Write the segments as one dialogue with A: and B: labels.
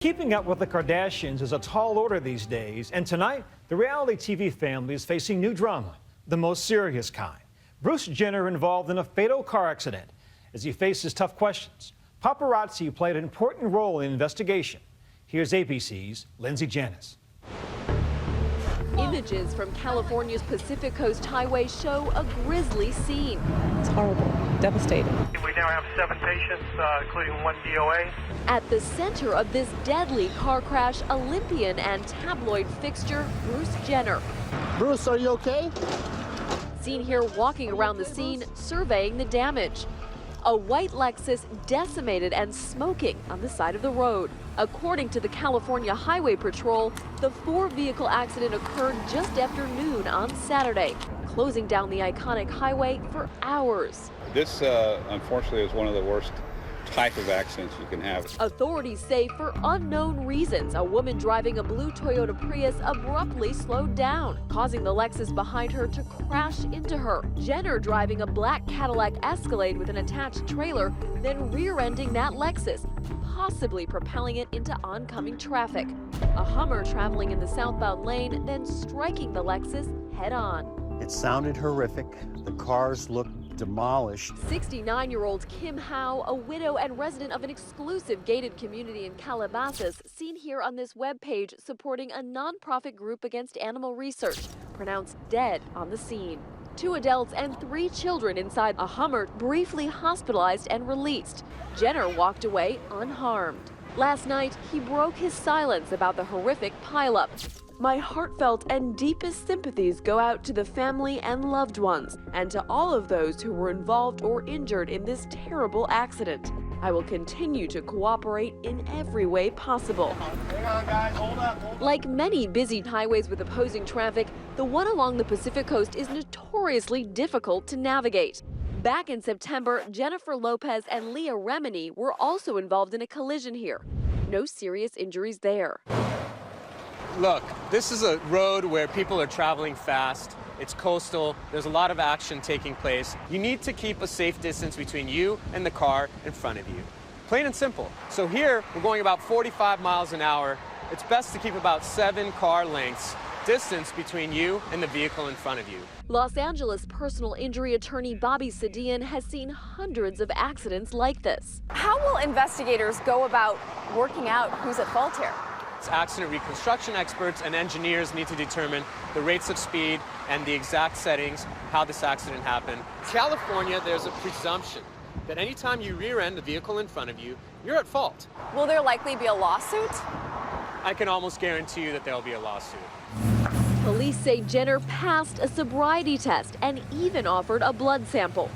A: Keeping up with the Kardashians is a tall order these days, and tonight, the reality TV family is facing new drama, the most serious kind. Bruce Jenner involved in a fatal car accident. As he faces tough questions, paparazzi played an important role in the investigation. Here's ABC's Lindsay Janis.
B: Images from California's Pacific Coast Highway show a grisly scene.
C: It's horrible, devastating.
D: We now have 7 patients, including 1 DOA.
B: At the center of this deadly car crash, Olympian and tabloid fixture Bruce Jenner.
E: Bruce, are you okay?
B: Seen here walking around the scene, surveying the damage. A white Lexus decimated and smoking on the side of the road. According to the California Highway Patrol, the 4-vehicle accident occurred just after noon on Saturday, closing down the iconic highway for hours.
F: This, unfortunately, is one of the worst type of accidents you can have.
B: Authorities say for unknown reasons, a woman driving a blue Toyota Prius abruptly slowed down, causing the Lexus behind her to crash into her. Jenner driving a black Cadillac Escalade with an attached trailer, then rear-ending that Lexus, possibly propelling it into oncoming traffic. A Hummer traveling in the southbound lane, then striking the Lexus head-on.
E: It sounded horrific. The cars looked demolished.
B: 69-year-old Kim Howe, a widow and resident of an exclusive gated community in Calabasas, seen here on this webpage supporting a nonprofit group against animal research, pronounced dead on the scene. 2 adults and 3 children inside a Hummer briefly hospitalized and released. Jenner walked away unharmed. Last night, he broke his silence about the horrific pileup. My heartfelt and deepest sympathies go out to the family and loved ones, and to all of those who were involved or injured in this terrible accident. I will continue to cooperate in every way possible.
E: Hang on, guys, hold up.
B: Like many busy highways with opposing traffic, the one along the Pacific Coast is notoriously difficult to navigate. Back in September, Jennifer Lopez and Leah Remini were also involved in a collision here. No serious injuries there.
G: Look, this is a road where people are traveling fast. It's coastal. There's a lot of action taking place. You need to keep a safe distance between you and the car in front of you. Plain and simple. So here, we're going about 45 miles an hour. It's best to keep about 7 car lengths distance between you and the vehicle in front of you.
B: Los Angeles personal injury attorney Bobby Sadian has seen hundreds of accidents like this.
H: How will investigators go about working out who's at fault here?
G: Accident reconstruction experts and engineers need to determine the rates of speed and the exact settings, how this accident happened. In California, there's a presumption that anytime you rear-end a vehicle in front of you, you're at fault.
H: Will there likely be a lawsuit?
G: I can almost guarantee you that there'll be a lawsuit.
B: Police say Jenner passed a sobriety test and even offered a blood sample.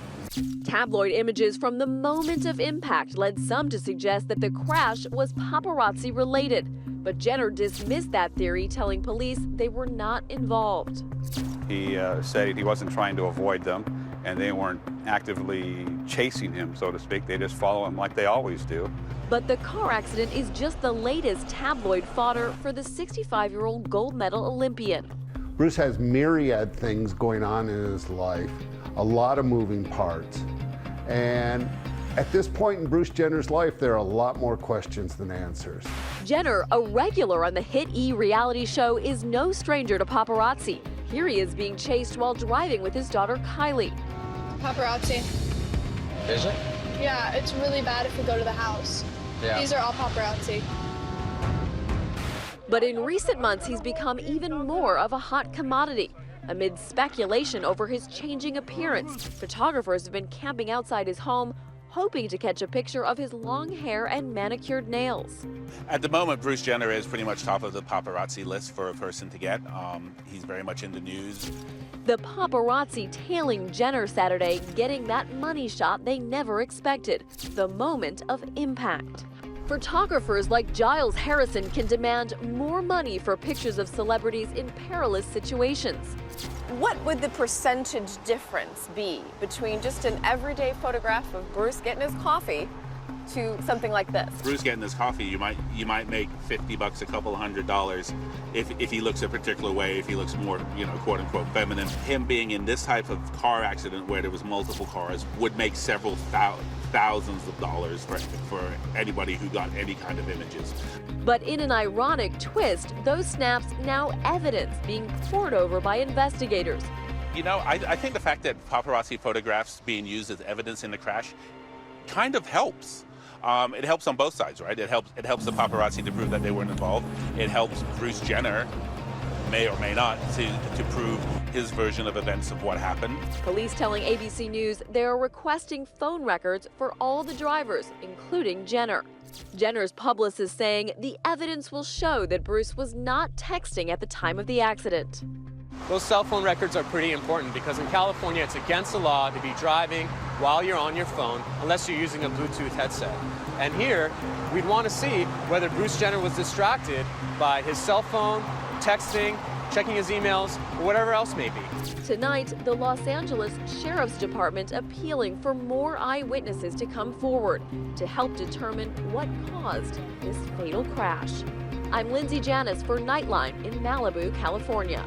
B: Tabloid images from the moment of impact led some to suggest that the crash was paparazzi related. But Jenner dismissed that theory, telling police they were not involved.
F: He said he wasn't trying to avoid them, and they weren't actively chasing him, so to speak. They just follow him like they always do.
B: But the car accident is just the latest tabloid fodder for the 65-year-old gold medal Olympian.
I: Bruce has myriad things going on in his life, a lot of moving parts. And at this point in Bruce Jenner's life, there are a lot more questions than answers.
B: Jenner, a regular on the hit E! reality show, is no stranger to paparazzi. Here he is being chased while driving with his daughter Kylie.
J: Paparazzi.
K: Is it?
J: Yeah, it's really bad if we go to the house.
K: Yeah.
J: These are all paparazzi.
B: But in recent months, he's become even more of a hot commodity. Amid speculation over his changing appearance, photographers have been camping outside his home, hoping to catch a picture of his long hair and manicured nails.
L: At the moment, Bruce Jenner is pretty much top of the paparazzi list for a person to get. He's very much in the news.
B: The paparazzi tailing Jenner Saturday, getting that money shot they never expected, the moment of impact. Photographers like Giles Harrison can demand more money for pictures of celebrities in perilous situations.
H: What would the percentage difference be between just an everyday photograph of Bruce getting his coffee to something like this?
L: Bruce getting his coffee, you might make $50, a couple $100 if he looks a particular way, if he looks more, quote unquote feminine. Him being in this type of car accident where there was multiple cars would make several thousands of dollars for anybody who got any kind of images.
B: But in an ironic twist, those snaps now evidence being pored over by investigators.
L: You know, I think the fact that paparazzi photographs being used as evidence in the crash kind of helps. It helps on both sides, right? It helps the paparazzi to prove that they weren't involved. It helps Bruce Jenner, may or may not, to prove his version of events of what happened.
B: Police telling ABC News they are requesting phone records for all the drivers, including Jenner. Jenner's publicist saying the evidence will show that Bruce was not texting at the time of the accident.
G: Those cell phone records are pretty important because in California it's against the law to be driving while you're on your phone unless you're using a Bluetooth headset. And here, we'd want to see whether Bruce Jenner was distracted by his cell phone, texting, checking his emails, or whatever else may be.
B: Tonight, the Los Angeles Sheriff's Department appealing for more eyewitnesses to come forward to help determine what caused this fatal crash. I'm Lindsay Janis for Nightline in Malibu, California.